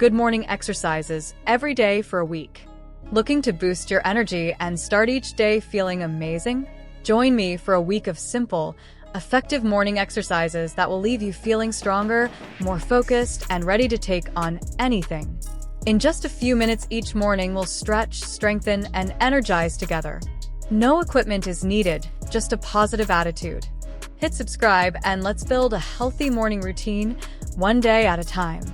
good morning exercises every day for a week. Looking to boost your energy and start each day feeling amazing? Join me for a week of simple, effective morning exercises that will leave you feeling stronger, more focused, and ready to take on anything. In just a few minutes each morning, we'll stretch, strengthen, and energize together. No equipment is needed, just a positive attitude. Hit subscribe and let's build a healthy morning routine, one day at a time.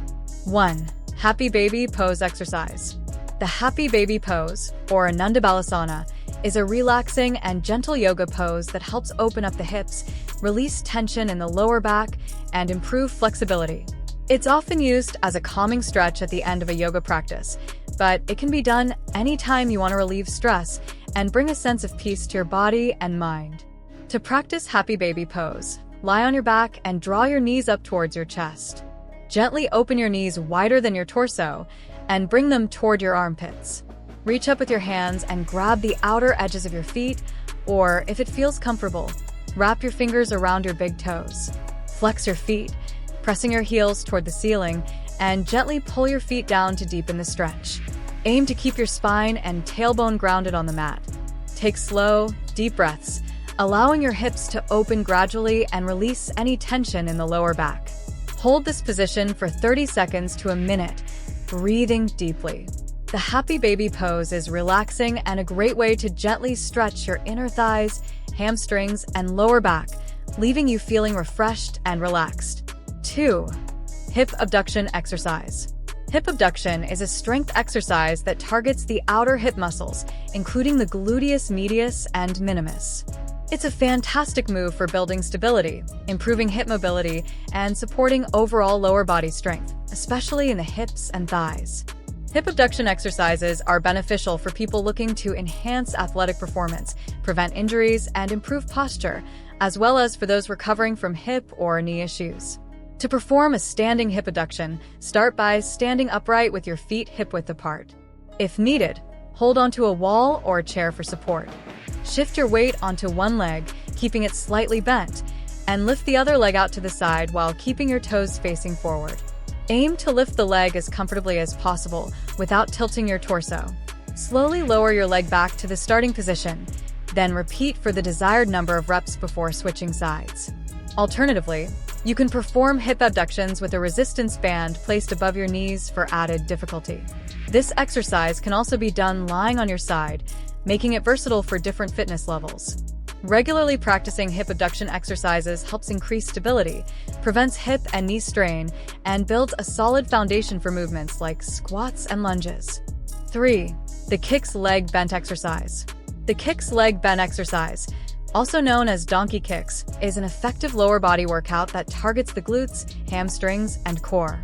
1. Happy Baby Pose Exercise. The Happy Baby Pose, or Ananda Balasana, is a relaxing and gentle yoga pose that helps open up the hips, release tension in the lower back, and improve flexibility. It's often used as a calming stretch at the end of a yoga practice, but it can be done anytime you want to relieve stress and bring a sense of peace to your body and mind. To practice Happy Baby Pose, lie on your back and draw your knees up towards your chest. Gently open your knees wider than your torso and bring them toward your armpits. Reach up with your hands and grab the outer edges of your feet, or if it feels comfortable, wrap your fingers around your big toes. Flex your feet, pressing your heels toward the ceiling, and gently pull your feet down to deepen the stretch. Aim to keep your spine and tailbone grounded on the mat. Take slow, deep breaths, allowing your hips to open gradually and release any tension in the lower back. Hold this position for 30 seconds to a minute, breathing deeply. The Happy Baby Pose is relaxing and a great way to gently stretch your inner thighs, hamstrings, and lower back, leaving you feeling refreshed and relaxed. 2. Hip Abduction Exercise. Hip abduction is a strength exercise that targets the outer hip muscles, including the gluteus medius and minimus. It's a fantastic move for building stability, improving hip mobility, and supporting overall lower body strength, especially in the hips and thighs. Hip abduction exercises are beneficial for people looking to enhance athletic performance, prevent injuries, and improve posture, as well as for those recovering from hip or knee issues. To perform a standing hip abduction, start by standing upright with your feet hip-width apart. If needed, hold onto a wall or a chair for support. Shift your weight onto one leg, keeping it slightly bent, and lift the other leg out to the side while keeping your toes facing forward. Aim to lift the leg as comfortably as possible without tilting your torso. Slowly lower your leg back to the starting position, then repeat for the desired number of reps before switching sides. Alternatively, you can perform hip abductions with a resistance band placed above your knees for added difficulty. This exercise can also be done lying on your side, making it versatile for different fitness levels. Regularly practicing hip abduction exercises helps increase stability, prevents hip and knee strain, and builds a solid foundation for movements like squats and lunges. 3. The Kicks Leg Bent Exercise. The Kicks Leg Bent Exercise, also known as donkey kicks, is an effective lower body workout that targets the glutes, hamstrings, and core.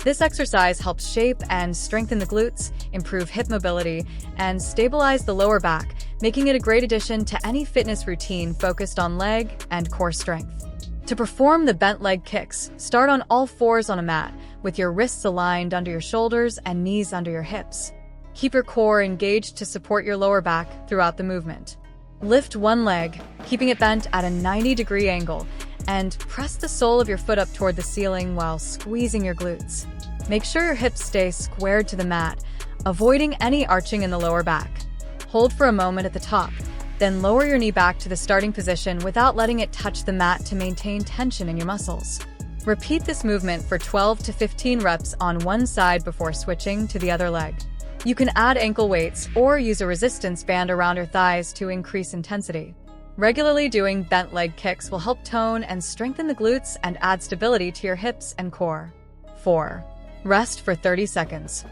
This exercise helps shape and strengthen the glutes, improve hip mobility, and stabilize the lower back, making it a great addition to any fitness routine focused on leg and core strength. To perform the bent leg kicks, start on all fours on a mat, with your wrists aligned under your shoulders and knees under your hips. Keep your core engaged to support your lower back throughout the movement. Lift one leg, keeping it bent at a 90-degree angle, and press the sole of your foot up toward the ceiling while squeezing your glutes. Make sure your hips stay squared to the mat, avoiding any arching in the lower back. Hold for a moment at the top, then lower your knee back to the starting position without letting it touch the mat to maintain tension in your muscles. Repeat this movement for 12 to 15 reps on one side before switching to the other leg. You can add ankle weights or use a resistance band around your thighs to increase intensity. Regularly doing bent leg kicks will help tone and strengthen the glutes and add stability to your hips and core. 4. Rest for 30 seconds.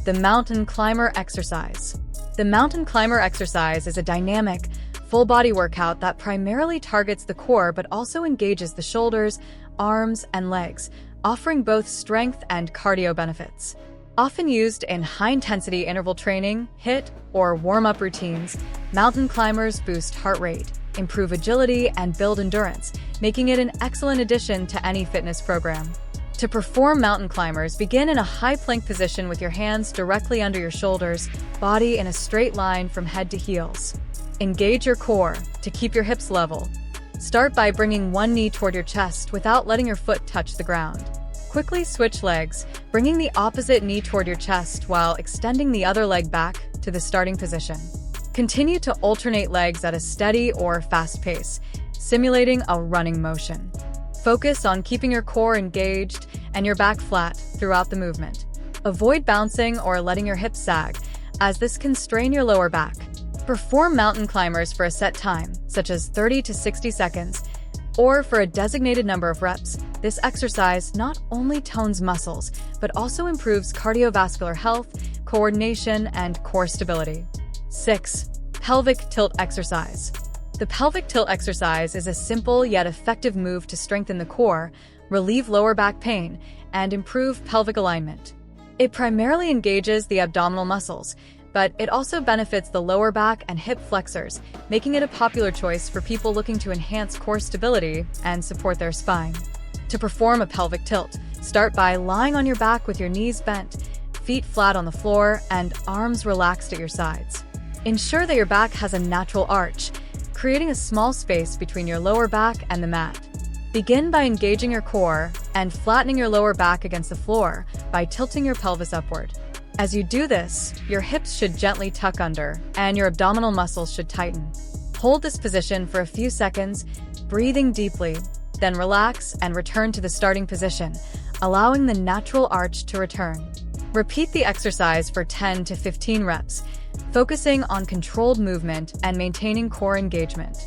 The Mountain Climber Exercise. The Mountain Climber Exercise is a dynamic, full-body workout that primarily targets the core but also engages the shoulders, arms, and legs, offering both strength and cardio benefits. Often used in high-intensity interval training, HIIT, or warm-up routines, mountain climbers boost heart rate, improve agility, and build endurance, making it an excellent addition to any fitness program. To perform mountain climbers, begin in a high plank position with your hands directly under your shoulders, body in a straight line from head to heels. Engage your core to keep your hips level. Start by bringing one knee toward your chest without letting your foot touch the ground. Quickly switch legs, bringing the opposite knee toward your chest while extending the other leg back to the starting position. Continue to alternate legs at a steady or fast pace, simulating a running motion. Focus on keeping your core engaged and your back flat throughout the movement. Avoid bouncing or letting your hips sag, as this can strain your lower back. Perform mountain climbers for a set time, such as 30 to 60 seconds, or for a designated number of reps. This exercise not only tones muscles, but also improves cardiovascular health, coordination, and core stability. 6. Pelvic tilt exercise. The pelvic tilt exercise is a simple yet effective move to strengthen the core, relieve lower back pain, and improve pelvic alignment. It primarily engages the abdominal muscles, but it also benefits the lower back and hip flexors, making it a popular choice for people looking to enhance core stability and support their spine. To perform a pelvic tilt, start by lying on your back with your knees bent, feet flat on the floor, and arms relaxed at your sides. Ensure that your back has a natural arch, creating a small space between your lower back and the mat. Begin by engaging your core and flattening your lower back against the floor by tilting your pelvis upward. As you do this, your hips should gently tuck under, and your abdominal muscles should tighten. Hold this position for a few seconds, breathing deeply, then relax and return to the starting position, allowing the natural arch to return. Repeat the exercise for 10 to 15 reps, focusing on controlled movement and maintaining core engagement.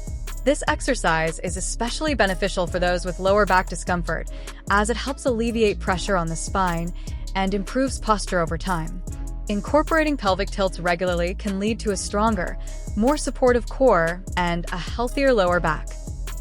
This exercise is especially beneficial for those with lower back discomfort, as it helps alleviate pressure on the spine and improves posture over time. Incorporating pelvic tilts regularly can lead to a stronger, more supportive core and a healthier lower back.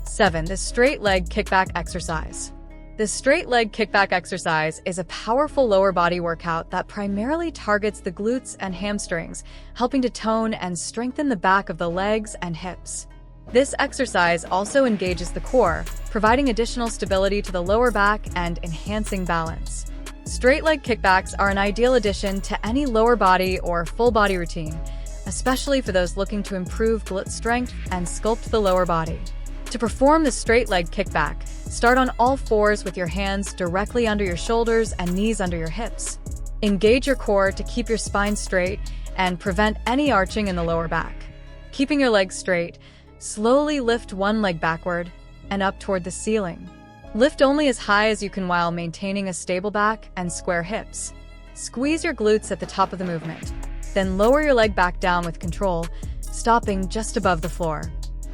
7. The straight leg kickback exercise. The straight leg kickback exercise is a powerful lower body workout that primarily targets the glutes and hamstrings, helping to tone and strengthen the back of the legs and hips. This exercise also engages the core, providing additional stability to the lower back and enhancing balance. Straight leg kickbacks are an ideal addition to any lower body or full body routine, especially for those looking to improve glute strength and sculpt the lower body. To perform the straight leg kickback, start on all fours with your hands directly under your shoulders and knees under your hips. Engage your core to keep your spine straight and prevent any arching in the lower back. Keeping your legs straight, slowly lift one leg backward and up toward the ceiling. Lift only as high as you can while maintaining a stable back and square hips. Squeeze your glutes at the top of the movement. Then lower your leg back down with control, stopping just above the floor.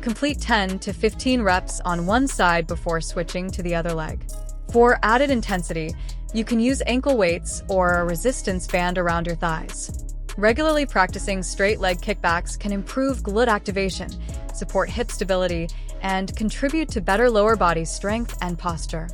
Complete 10 to 15 reps on one side before switching to the other leg. For added intensity, you can use ankle weights or a resistance band around your thighs. Regularly practicing straight leg kickbacks can improve glute activation, support hip stability, and contribute to better lower body strength and posture.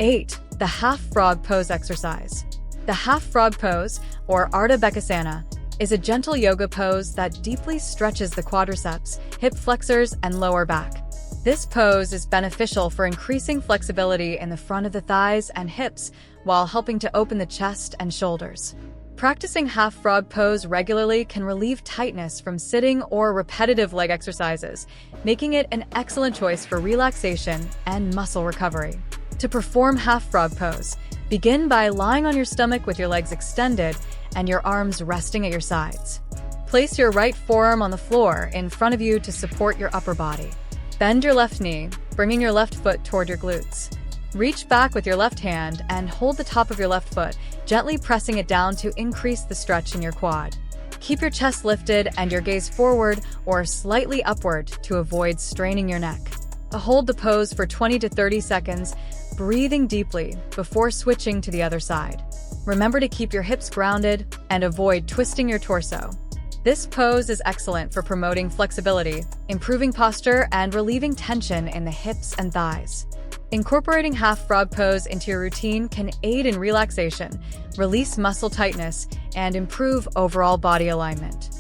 8. The half frog pose exercise. The half frog pose, or Ardha Bekkasana, is a gentle yoga pose that deeply stretches the quadriceps, hip flexors, and lower back. This pose is beneficial for increasing flexibility in the front of the thighs and hips while helping to open the chest and shoulders. Practicing half frog pose regularly can relieve tightness from sitting or repetitive leg exercises, making it an excellent choice for relaxation and muscle recovery. To perform half frog pose, begin by lying on your stomach with your legs extended and your arms resting at your sides. Place your right forearm on the floor in front of you to support your upper body. Bend your left knee, bringing your left foot toward your glutes. Reach back with your left hand and hold the top of your left foot, gently pressing it down to increase the stretch in your quad. Keep your chest lifted and your gaze forward or slightly upward to avoid straining your neck. Hold the pose for 20 to 30 seconds, breathing deeply before switching to the other side. Remember to keep your hips grounded and avoid twisting your torso. This pose is excellent for promoting flexibility, improving posture, and relieving tension in the hips and thighs. Incorporating half frog pose into your routine can aid in relaxation, release muscle tightness, and improve overall body alignment.